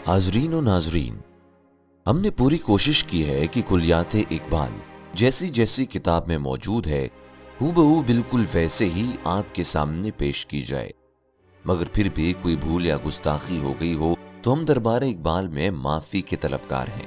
حاضرین و ناظرین، ہم نے پوری کوشش کی ہے کہ کلیات اقبال جیسی جیسی کتاب میں موجود ہے ہو بہو بالکل ویسے ہی آپ کے سامنے پیش کی جائے، مگر پھر بھی کوئی بھول یا گستاخی ہو گئی ہو تو ہم دربار اقبال میں معافی کے طلبگار ہیں۔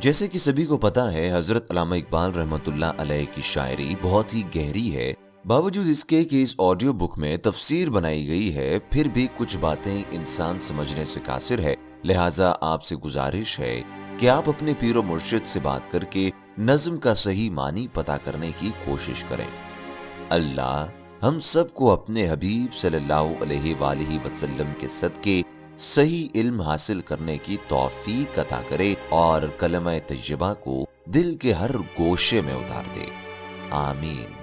جیسے کہ سبھی کو پتا ہے، حضرت علامہ اقبال رحمۃ اللہ علیہ کی شاعری بہت ہی گہری ہے۔ باوجود اس کے کہ اس آڈیو بک میں تفسیر بنائی گئی ہے، پھر بھی کچھ باتیں انسان سمجھنے سے قاصر ہے، لہٰذا آپ سے گزارش ہے کہ آپ اپنے پیر و مرشد سے بات کر کے نظم کا صحیح معنی پتہ کرنے کی کوشش کریں۔ اللہ ہم سب کو اپنے حبیب صلی اللہ علیہ وآلہ وسلم کے صدقے صحیح علم حاصل کرنے کی توفیق عطا کرے اور کلمہ طیبہ کو دل کے ہر گوشے میں اتار دے، آمین۔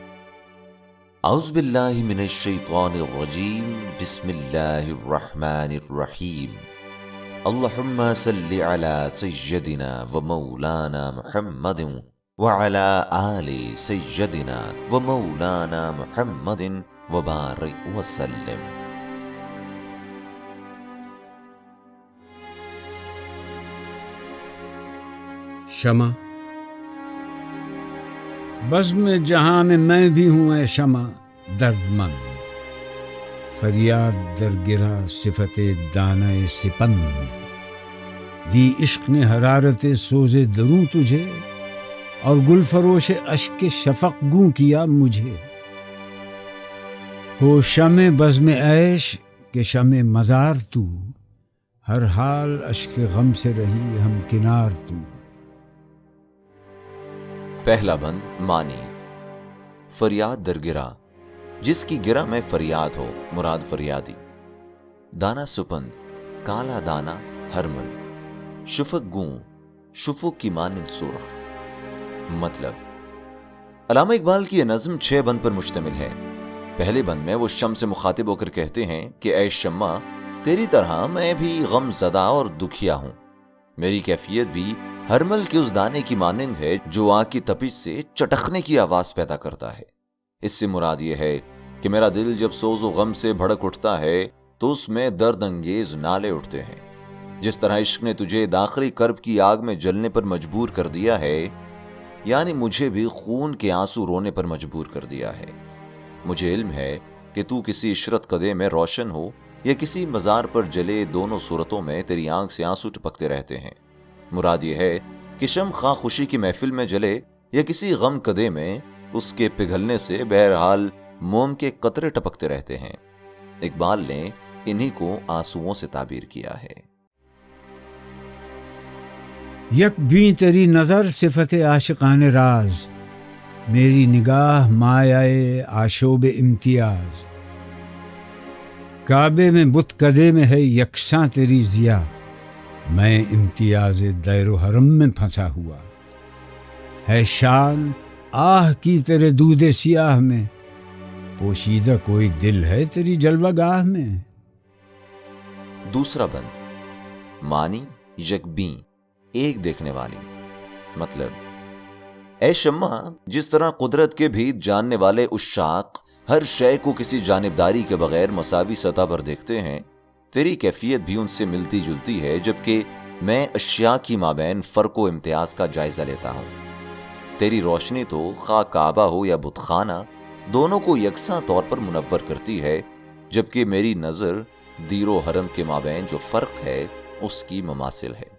اعوذ باللہ من الشیطان الرجیم، بسم اللہ الرحمن الرحیم۔ اللہم صلی علی سیدنا و مولانا محمد وعلی آل سیدنا و مولانا محمد وبارک وسلم۔ شمع بزم جہاں میں بھی ہوں اے شمع درد مند، فریاد در گرا صفت دانہ سپند، دی عشق نے حرارت سوز دروں تجھے اور گل فروش اشک شفق گوں کیا مجھے۔ ہو شمع بزم عیش کہ شمع مزار تو، ہر حال اشک غم سے رہی ہم کنار تو۔ پہلا بند معنی۔ فریاد در گرا، جس کی گرہ میں فریاد ہو، مراد فریادی۔ دانا سپند، کالا دانا ہرمل۔ شفق گوں، شفق کی مانند سرخ۔ مطلب، علامہ اقبال کی یہ نظم 6 بند پر مشتمل ہے۔ پہلے بند میں وہ شمع سے مخاطب ہو کر کہتے ہیں کہ اے شمع، تیری طرح میں بھی غم زدہ اور دکھیا ہوں، میری کیفیت بھی ہرمل کے اس دانے کی مانند ہے جو آگ کی تپش سے چٹکنے کی آواز پیدا کرتا ہے۔ اس سے مراد یہ ہے کہ میرا دل جب سوز و غم سے بھڑک اٹھتا ہے تو اس میں درد انگیز نالے اٹھتے ہیں۔ جس طرح عشق نے تجھے داخلی کرب کی آگ میں جلنے پر مجبور کر دیا ہے، یعنی مجھے بھی خون کے آنسو رونے پر مجبور کر دیا ہے۔ مجھے علم ہے کہ تو کسی عشرت قدے میں روشن ہو یا کسی مزار پر جلے، دونوں صورتوں میں تیری آنکھ سے آنسو ٹپکتے رہتے ہیں۔ مراد یہ ہے کہ شمع خواہ خوشی کی محفل میں جلے یا کسی غم کدے میں، اس کے پگھلنے سے بہرحال موم کے قطرے ٹپکتے رہتے ہیں۔ اقبال نے انہی کو آنسوؤں سے تعبیر کیا ہے۔ یک بھی تیری نظر صفت عاشقان راز، میری نگاہ مایہ آشوب امتیاز۔ کعبے میں بت کدے میں ہے یکساں تیری ضیا، میں امتیاز دیر و حرم میں پھنسا ہوا۔ ہے شان آہ کی تیرے دودھ سیاہ میں، پوشیدہ کوئی دل ہے تیری جلوہ گاہ میں۔ دوسرا بند معنی یکبیں، ایک دیکھنے والی۔ مطلب، اے شمع، جس طرح قدرت کے بھید جاننے والے عشاق ہر شے کو کسی جانبداری کے بغیر مساوی سطح پر دیکھتے ہیں، تیری کیفیت بھی ان سے ملتی جلتی ہے، جبکہ میں اشیاء کی مابین فرق و امتیاز کا جائزہ لیتا ہوں۔ تیری روشنی تو خواہ کعبہ ہو یا بت خانہ، دونوں کو یکساں طور پر منور کرتی ہے، جبکہ میری نظر دیر و حرم کے مابین جو فرق ہے اس کی مماثل ہے۔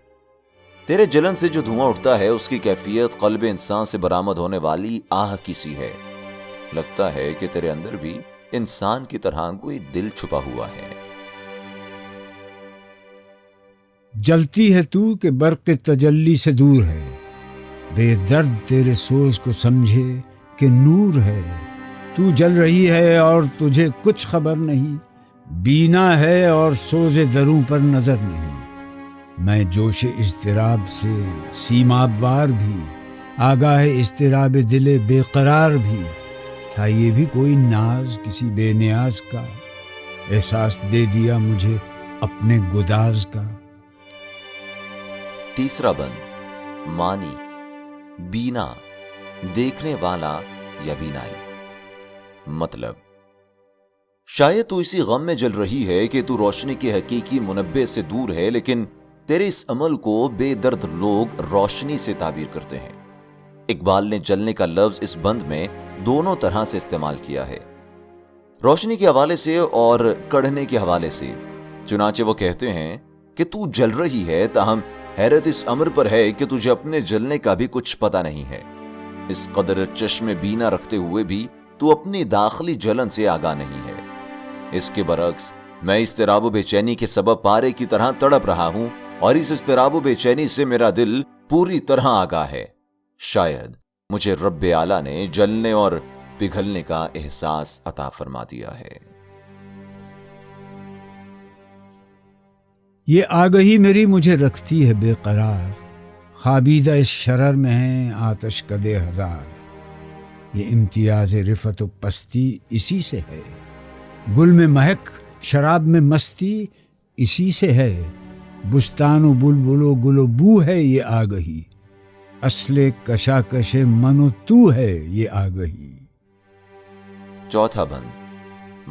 تیرے جلن سے جو دھواں اٹھتا ہے، اس کی کیفیت قلب انسان سے برآمد ہونے والی آہ کی سی ہے۔ لگتا ہے کہ تیرے اندر بھی انسان کی طرح کوئی دل چھپا ہوا ہے۔ جلتی ہے تو کہ برق تجلی سے دور ہے، بے درد تیرے سوز کو سمجھے کہ نور ہے۔ تو جل رہی ہے اور تجھے کچھ خبر نہیں، بینا ہے اور سوز دروں پر نظر نہیں۔ میں جوش اضطراب سے سیماب وار بھی، آگاہ اضطراب دل بے قرار بھی، تھا یہ بھی کوئی ناز کسی بے نیاز کا، احساس دے دیا مجھے اپنے گداز کا۔ تیسرا بند معنی بینا، دیکھنے والا یا بینائی۔ مطلب، شاید تو اسی غم میں جل رہی ہے کہ تو روشنی کے حقیقی منبع سے دور ہے، لیکن تیرے اس عمل کو بے درد لوگ روشنی سے تعبیر کرتے ہیں۔ اقبال نے جلنے کا لفظ اس بند میں دونوں طرح سے استعمال کیا ہے، روشنی کے حوالے سے اور کڑھنے کے حوالے سے۔ چنانچہ وہ کہتے ہیں کہ تو جل رہی ہے، تاہم حیرت اس امر پر ہے کہ تجھے اپنے جلنے کا بھی کچھ پتہ نہیں ہے۔ اس قدر چشم بینا رکھتے ہوئے بھی تو اپنی داخلی جلن سے آگاہ نہیں ہے۔ اس کے برعکس میں اضطراب و بے چینی کے سبب پارے کی طرح تڑپ رہا ہوں، اور اس اضطراب و بے چینی سے میرا دل پوری طرح آگاہ ہے۔ شاید مجھے رب اعلیٰ نے جلنے اور پگھلنے کا احساس عطا فرما دیا ہے۔ یہ آگہی میری مجھے رکھتی ہے بے قرار، خوابیدہ اس شرر میں ہیں آتش کدے ہزار۔ یہ امتیاز رفعت و پستی اسی سے ہے، گل میں مہک شراب میں مستی اسی سے ہے۔ بستان و بلبل و گل و بو ہے یہ آگہی، اصل کشاکش من و تو ہے یہ آگہی۔ چوتھا بند،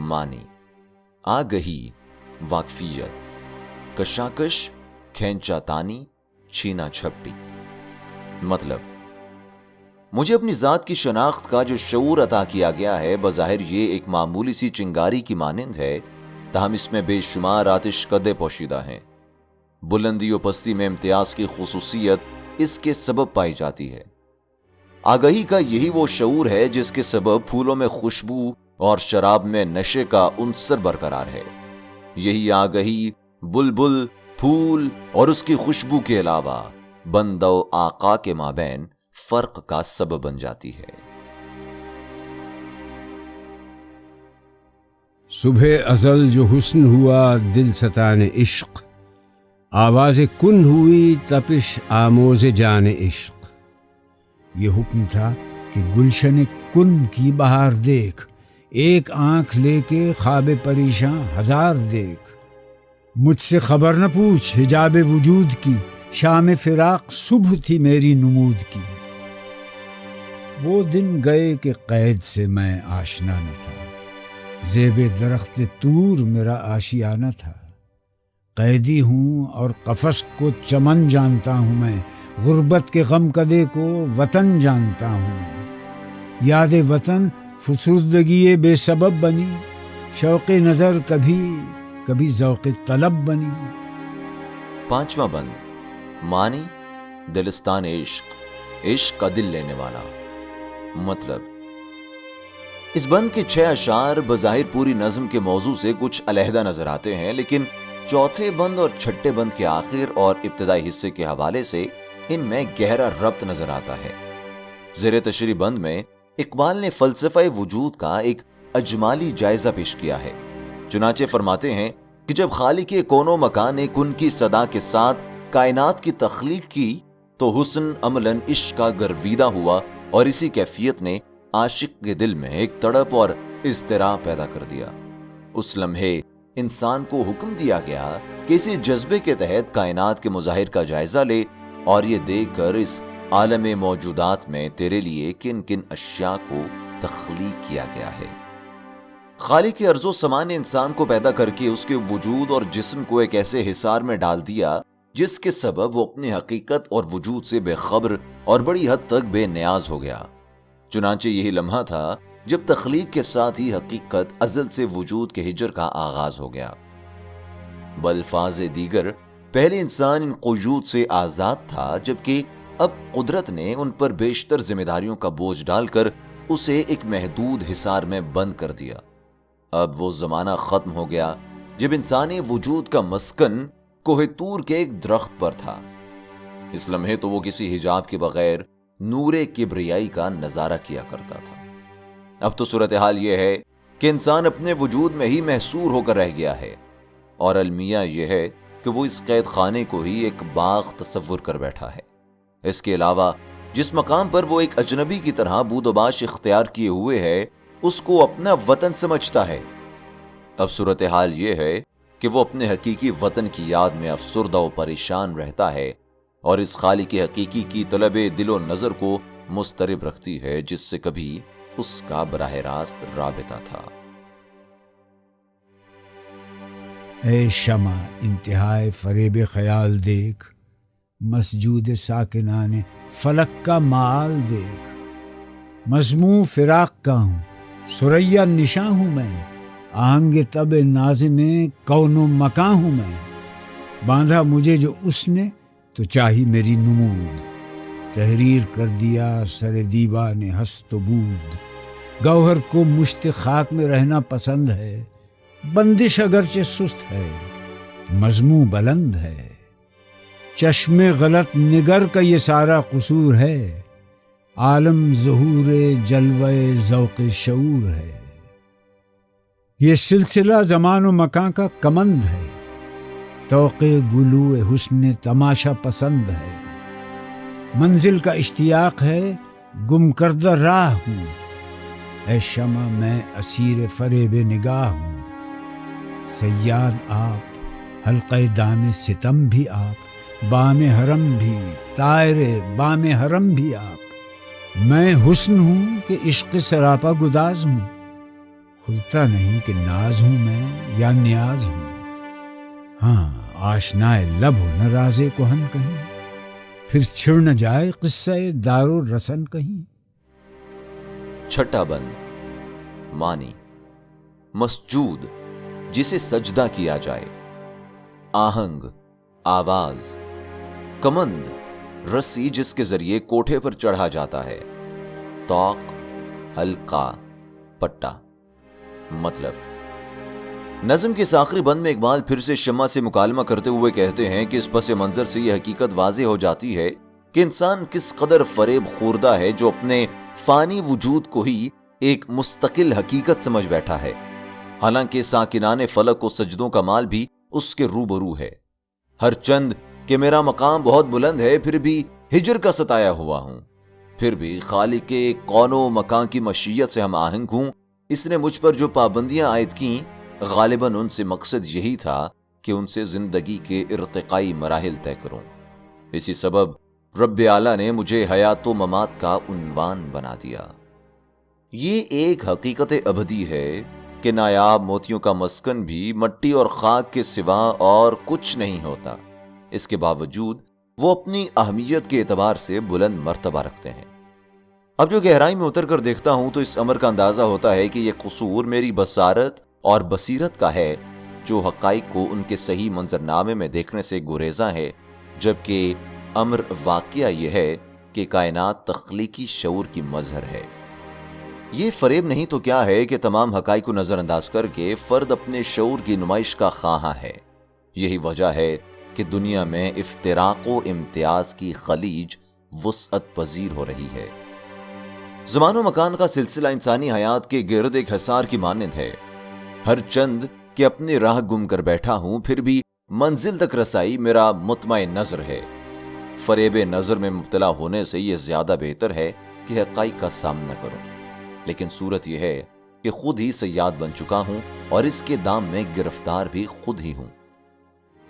معنی، آگہی، واقفیت، کشاکش، کھینچا تانی، چھینا جھپٹی۔ مطلب، مجھے اپنی ذات کی شناخت کا جو شعور عطا کیا گیا ہے، بظاہر یہ ایک معمولی سی چنگاری کی مانند ہے، تاہم اس میں بے شمار آتش کدے پوشیدہ ہیں۔ بلندی و پستی میں امتیاز کی خصوصیت اس کے سبب پائی جاتی ہے۔ آگہی کا یہی وہ شعور ہے جس کے سبب پھولوں میں خوشبو اور شراب میں نشے کا عنصر برقرار ہے۔ یہی آگہی بلبل، پھول اور اس کی خوشبو کے علاوہ بندہ و آقا کے مابین فرق کا سبب بن جاتی ہے۔ صبح ازل جو حسن ہوا دل ستان عشق، آواز کن ہوئی تپش آموز جان عشق۔ یہ حکم تھا کہ گلشن کن کی بہار دیکھ، ایک آنکھ لے کے خواب پریشاں ہزار دیکھ۔ مجھ سے خبر نہ پوچھ حجاب وجود کی، شام فراق صبح تھی میری نمود کی۔ وہ دن گئے کہ قید سے میں آشنا نہ تھا، زیب درخت طور میرا آشیانہ تھا۔ قیدی ہوں اور قفس کو چمن جانتا ہوں میں، غربت کے غم کدے کو وطن جانتا ہوں میں۔ یاد وطن فسردگی بے سبب بنی، شوق نظر کبھی کبھی ذوق طلب بنی۔ پانچواں بند، معنی، دلستان عشق، عشق کا دل لینے والا۔ مطلب، اس بند کے 6 اشعار بظاہر پوری نظم کے موضوع سے کچھ علیحدہ نظر آتے ہیں، لیکن چوتھے بند اور چھٹے بند کے آخر اور ابتدائی حصے کے حوالے سے ان میں گہرا ربط نظر آتا ہے۔ زیر تشریح بند میں اقبال نے فلسفہ وجود کا ایک اجمالی جائزہ پیش کیا ہے۔ چنانچہ فرماتے ہیں کہ جب خالق کون و مکان نے کن کی صدا کے ساتھ کائنات کی تخلیق کی تو حسن عملاً عشق کا گرویدہ ہوا، اور اسی کیفیت نے عاشق کے دل میں ایک تڑپ اور اضطراب پیدا کر دیا۔ اس لمحے انسان کو حکم دیا گیا کہ اسی جذبے کے تحت کائنات کے مظاہر کا جائزہ لے، اور یہ دیکھ کر اس عالم موجودات میں تیرے لیے کن کن اشیاء کو تخلیق کیا گیا ہے۔ خالق ارض و سما نے انسان کو پیدا کر کے اس کے وجود اور جسم کو ایک ایسے حصار میں ڈال دیا جس کے سبب وہ اپنی حقیقت اور وجود سے بے خبر اور بڑی حد تک بے نیاز ہو گیا۔ چنانچہ یہی لمحہ تھا جب تخلیق کے ساتھ ہی حقیقت ازل سے وجود کے ہجر کا آغاز ہو گیا۔ بالفاظ دیگر، پہلے انسان ان قیود سے آزاد تھا، جبکہ اب قدرت نے ان پر بیشتر ذمہ داریوں کا بوجھ ڈال کر اسے ایک محدود حصار میں بند کر دیا۔ اب وہ زمانہ ختم ہو گیا جب انسانی وجود کا مسکن کوہ طور کے ایک درخت پر تھا۔ اس لمحے تو وہ کسی حجاب کے بغیر نور کبریائی کا نظارہ کیا کرتا تھا۔ اب تو صورتحال یہ ہے کہ انسان اپنے وجود میں ہی محصور ہو کر رہ گیا ہے، اور المیہ یہ ہے کہ وہ اس قید خانے کو ہی ایک باغ تصور کر بیٹھا ہے۔ اس کے علاوہ جس مقام پر وہ ایک اجنبی کی طرح بود و باش اختیار کیے ہوئے ہے، اس کو اپنا وطن سمجھتا ہے۔ اب صورتحال یہ ہے کہ وہ اپنے حقیقی وطن کی یاد میں افسردہ و پریشان رہتا ہے، اور اس خالق حقیقی کی طلب دل و نظر کو مضطرب رکھتی ہے جس سے کبھی اس کا براہ راست رابطہ تھا۔ اے شمع انتہائے فریب خیال دیکھ، مسجود ساکنان فلک کا مآل دیکھ۔ مضموں فراق کا ہوں، ثریا نشاں ہوں میں، آہنگ تب نازم کون و مکاں ہوں میں۔ باندھا مجھے جو اس نے تو چاہی میری نمود، تحریر کر دیا سر دیوان ہست و بود۔ گوہر کو مشت خاک میں رہنا پسند ہے، بندش اگرچہ سست ہے، مضموں بلند ہے۔ چشم غلط نگر کا یہ سارا قصور ہے، عالم ظہور جلوہ ذوق شعور ہے۔ یہ سلسلہ زمان و مکان کا کمند ہے، توق گلو حسن تماشا پسند ہے۔ منزل کا اشتیاق ہے، گم کردہ راہ ہوں، اے شمع میں اسیر فریب نگاہ ہوں۔ صیاد آپ، حلقہ دام ستم بھی آپ، بام حرم بھی، طائر بام حرم بھی آپ۔ میں حسن ہوں کہ عشق سراپا گداز ہوں، کھلتا نہیں کہ ناز ہوں میں یا نیاز ہوں۔ ہاں آشنائے لب ہو نہ راز کہن کہیں، پھر چھڑ نہ جائے قصہ دار و رسن کہیں۔ چھٹا بند معنی مسجود جسے سجدہ کیا جائے، آہنگ آواز، کمند رسی جس کے ذریعے کوٹھے پر چڑھا جاتا ہے، طوق حلقہ پٹا۔ مطلب نظم کے اس آخری بند میں اقبال پھر سے شمع سے مکالمہ کرتے ہوئے کہتے ہیں کہ اس پس منظر سے یہ حقیقت واضح ہو جاتی ہے کہ انسان کس قدر فریب خوردہ ہے جو اپنے فانی وجود کو ہی ایک مستقل حقیقت سمجھ بیٹھا ہے، حالانکہ ساکنان فلک و سجدوں کا مال بھی اس کے روبرو ہے۔ ہر چند کہ میرا مقام بہت بلند ہے، پھر بھی ہجر کا ستایا ہوا ہوں، پھر بھی خالق کون و مکان کی مشیت سے ہم آہنگ ہوں۔ اس نے مجھ پر جو پابندیاں عائد کیں، غالباً ان سے مقصد یہی تھا کہ ان سے زندگی کے ارتقائی مراحل طے کروں۔ اسی سبب رب اعلیٰ نے مجھے حیات و ممات کا عنوان بنا دیا۔ یہ ایک حقیقت ابدی ہے کہ نایاب موتیوں کا مسکن بھی مٹی اور خاک کے سوا اور کچھ نہیں ہوتا، اس کے باوجود وہ اپنی اہمیت کے اعتبار سے بلند مرتبہ رکھتے ہیں۔ اب جو گہرائی میں اتر کر دیکھتا ہوں تو اس امر کا اندازہ ہوتا ہے کہ یہ قصور میری بصارت اور بصیرت کا ہے، جو حقائق کو ان کے صحیح منظرنامے میں دیکھنے سے گریزاں ہے، جبکہ امر واقعہ یہ ہے کہ کائنات تخلیقی شعور کی مظہر ہے۔ یہ فریب نہیں تو کیا ہے کہ تمام حقائق کو نظر انداز کر کے فرد اپنے شعور کی نمائش کا خواہاں ہے۔ یہی وجہ ہے کہ دنیا میں افتراق و امتیاز کی خلیج وسعت پذیر ہو رہی ہے۔ زمان و مکان کا سلسلہ انسانی حیات کے گرد ایک حصار کی مانند ہے۔ ہر چند کہ اپنی راہ گم کر بیٹھا ہوں، پھر بھی منزل تک رسائی میرا مطمع نظر ہے۔ فریب نظر میں مبتلا ہونے سے یہ زیادہ بہتر ہے کہ حقائق کا سامنا کروں، لیکن صورت یہ ہے کہ خود ہی صیاد بن چکا ہوں اور اس کے دام میں گرفتار بھی خود ہی ہوں۔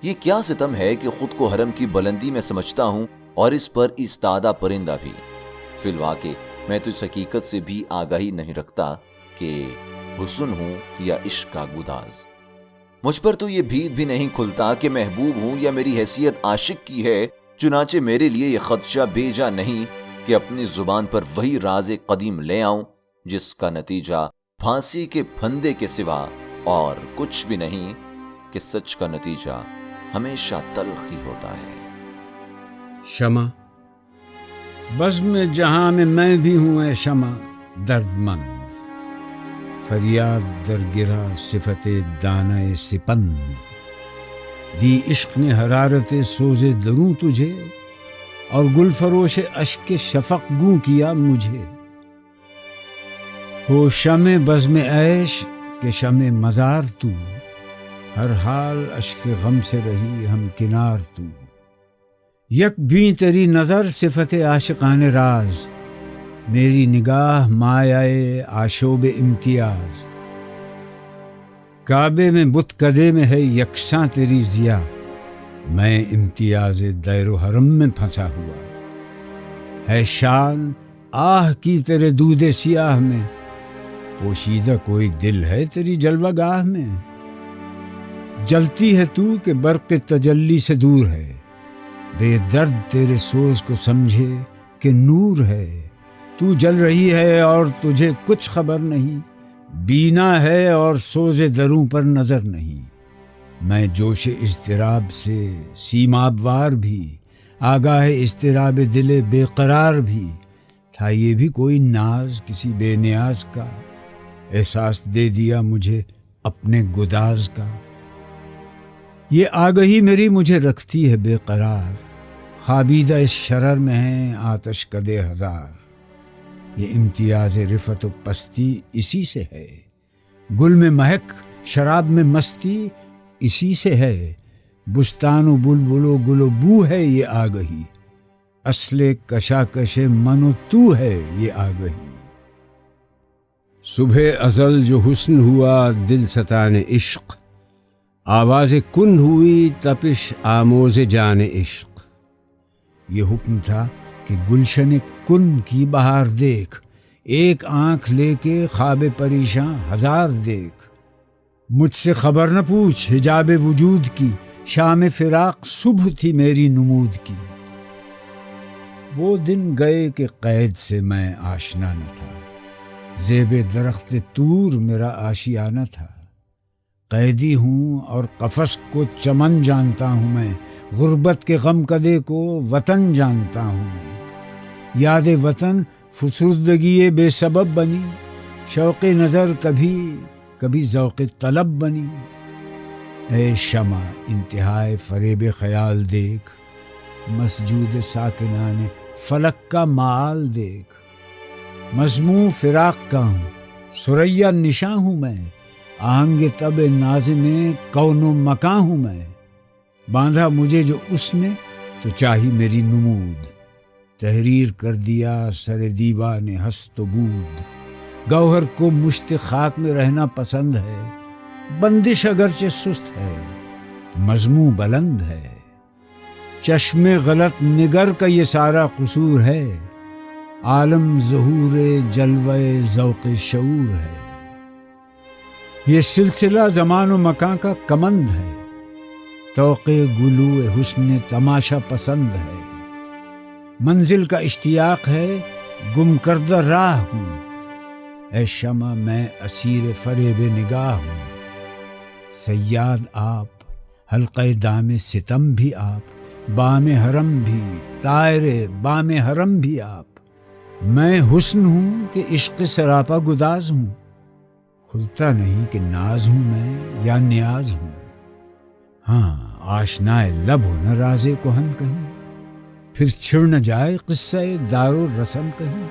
یہ کیا ستم ہے کہ خود کو حرم کی بلندی میں سمجھتا ہوں اور اس پر ایستادہ پرندہ بھی۔ فی الواقع میں تو اس حقیقت سے بھی آگاہی نہیں رکھتا کہ حسن ہوں یا عشق کا گداز۔ مجھ پر تو یہ بھید بھی نہیں کھلتا کہ محبوب ہوں یا میری حیثیت عاشق کی ہے، چنانچہ میرے لیے یہ خدشہ بیجا نہیں کہ اپنی زبان پر وہی راز قدیم لے آؤں جس کا نتیجہ پھانسی کے پھندے کے سوا اور کچھ بھی نہیں، کہ سچ کا نتیجہ ہمیشہ تلخ ہی ہوتا ہے۔ شمع بزم جہاں میں بھی ہوں اے شمع درد مند، فریاد در گرا صفت دانہ سپند، دی عشق نے حرارت سوز دروں تجھے اور گل فروش اشک شفق گوں کیا مجھے۔ ہو شمع بزم عیش کہ شمع مزار تو، ہر حال اشک غم سے رہی ہم کنار تو۔ یک بھی تیری نظر صفت عاشقان راز، میری نگاہ مایہ آشوب امتیاز۔ کعبے میں بت کدے میں ہے یکساں تیری ضیا، میں امتیاز دیر و حرم میں پھنسا ہوا۔ ہے شان آہ کی تیرے دودھ سیاہ میں، پوشیدہ کوئی دل ہے تیری جلوہ گاہ میں۔ جلتی ہے تو کہ برق تجلی سے دور ہے، بے درد تیرے سوز کو سمجھے کہ نور ہے، تو جل رہی ہے اور تجھے کچھ خبر نہیں، بینا ہے اور سوز دروں پر نظر نہیں۔ میں جوش اضطراب سے سیماب وار بھی، آگاہ اضطراب دل بے قرار بھی، تھا یہ بھی کوئی ناز کسی بے نیاز کا، احساس دے دیا مجھے اپنے گداز کا۔ یہ آگہی میری مجھے رکھتی ہے بے قرار، خوابیدہ اس شرر میں ہیں آتش کدے ہزار۔ یہ امتیاز رفعت و پستی اسی سے ہے، گل میں مہک شراب میں مستی اسی سے ہے، بستان و بلبل و گل و بو ہے یہ آگہی، اصل کشاکش من و تو ہے یہ آگہی۔ صبح ازل جو حسن ہوا دل ستان عشق، آواز کن ہوئی تپش آموز جان عشق۔ یہ حکم تھا کہ گلشن کن کی بہار دیکھ، ایک آنکھ لے کے خواب پریشاں ہزار دیکھ۔ مجھ سے خبر نہ پوچھ حجاب وجود کی، شام فراق صبح تھی میری نمود کی۔ وہ دن گئے کہ قید سے میں آشنا نہ تھا، زیب درخت طور میرا آشیانہ تھا۔ قیدی ہوں اور قفس کو چمن جانتا ہوں میں، غربت کے غم کدے کو وطن جانتا ہوں میں۔ یاد وطن فسردگی بے سبب بنی، شوق نظر کبھی ذوق طلب بنی۔ اے شمع انتہائے فریب خیال دیکھ، مسجود ساکنان فلک کا مآل دیکھ۔ مضموں فراق کا ہوں ثریا نشاں ہوں میں، آہنگ تب ناز میں کون و مکاں ہوں میں۔ باندھا مجھے جو اس نے تو چاہی میری نمود، تحریر کر دیا سر دیوان ہست و بود۔ گوہر کو مشت خاک میں رہنا پسند ہے، بندش اگرچہ سست ہے، مضموں بلند ہے۔ چشم غلط نگر کا یہ سارا قصور ہے، عالم ظہور جلوہ ذوق شعور ہے۔ یہ سلسلہ زمان و مکان کا کمند ہے، توق گلو حسن تماشا پسند ہے۔ منزل کا اشتیاق ہے گم کردہ راہ ہوں، اے شمع میں اسیر فریب نگاہ ہوں۔ صیاد آپ حلقہ دام ستم بھی آپ، بام حرم بھی طائر بام حرم بھی آپ۔ میں حسن ہوں کہ عشق سراپا گداز ہوں، کھلتا نہیں کہ ناز ہوں میں یا نیاز ہوں۔ ہاں آشنائے لب ہو نہ راز کہن کہیں، پھر چھڑ نہ جائے قصہ دار و رسن کہیں۔